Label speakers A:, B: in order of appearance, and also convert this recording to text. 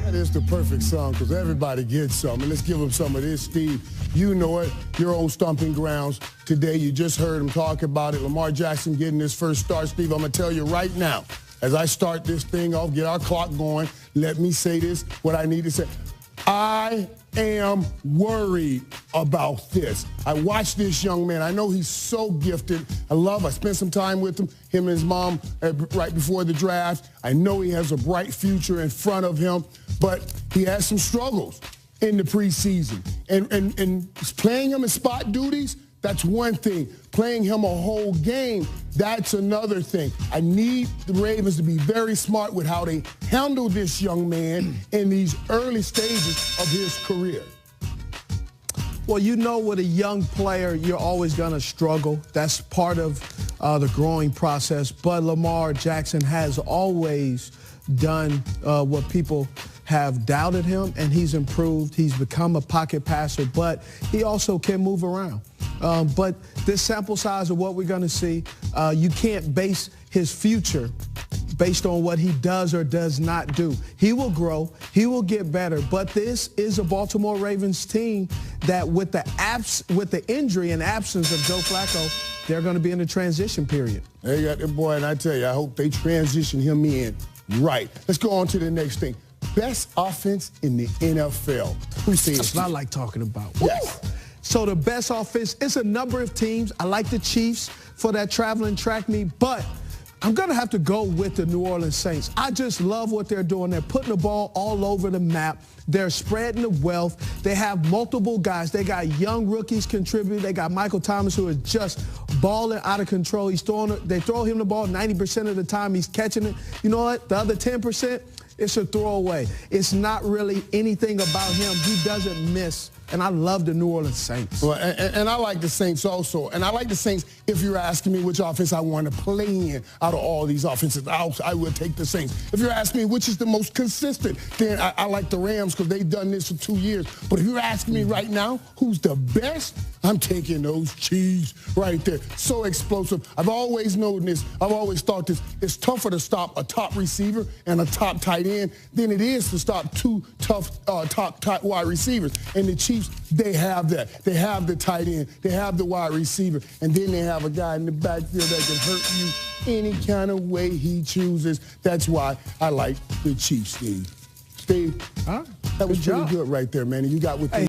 A: That is the perfect song because everybody gets some. And let's give them some of this, Steve. You know it, your own stomping grounds. Today, you just heard him talk about it. Lamar Jackson getting his first start. Steve, I'm going to tell you right now, as I start this thing off, get our clock going, let me say this, what I need to say. I am worried about this. I watched this young man. I know he's so gifted. I spent some time with him and his mom right before the draft. I know he has a bright future in front of him, but he has some struggles in the preseason. And playing him in spot duties, that's one thing. Playing him a whole game, that's another thing. I need the Ravens to be very smart with how they handle this young man in these early stages of his career.
B: Well, you know, with a young player, you're always going to struggle. That's part of the growing process. But Lamar Jackson has always done what people have doubted him, and he's improved. He's become a pocket passer, but he also can move around. But this sample size of what we're going to see, you can't base his future based on what he does or does not do. He will grow. He will get better. But this is a Baltimore Ravens team that with the injury and absence of Joe Flacco, they're going to be in a transition period.
A: They got the boy, and I tell you, I hope they transition him in right. Let's go on to the next thing. Best offense in the NFL. Who says
B: That's what I like talking about.
A: Yes.
B: Woo! So the best offense, it's a number of teams. I like the Chiefs for that traveling track meet, but I'm going to have to go with the New Orleans Saints. I just love what they're doing. They're putting the ball all over the map. They're spreading the wealth. They have multiple guys. They got young rookies contribute. They got Michael Thomas, who is just balling out of control. They throw him the ball 90% of the time. He's catching it. You know what? The other 10%, it's a throwaway. It's not really anything about him. He doesn't miss. And I love the New Orleans Saints.
A: Well, and I like the Saints also. And I like the Saints if you're asking me which offense I want to play in out of all these offenses. I would take the Saints. If you're asking me which is the most consistent, then I like the Rams because they've done this for 2 years. But if you're asking me right now who's the best, I'm taking those Chiefs right there. So explosive. I've always known this. I've always thought this. It's tougher to stop a top receiver and a top tight end than it is to stop two tough top wide receivers. And the Chiefs, they have that. They have the tight end. They have the wide receiver. And then they have a guy in the backfield that can hurt you any kind of way he chooses. That's why I like the Chiefs, Steve. Steve,
B: huh?
A: That was pretty good right there, man. And you got with the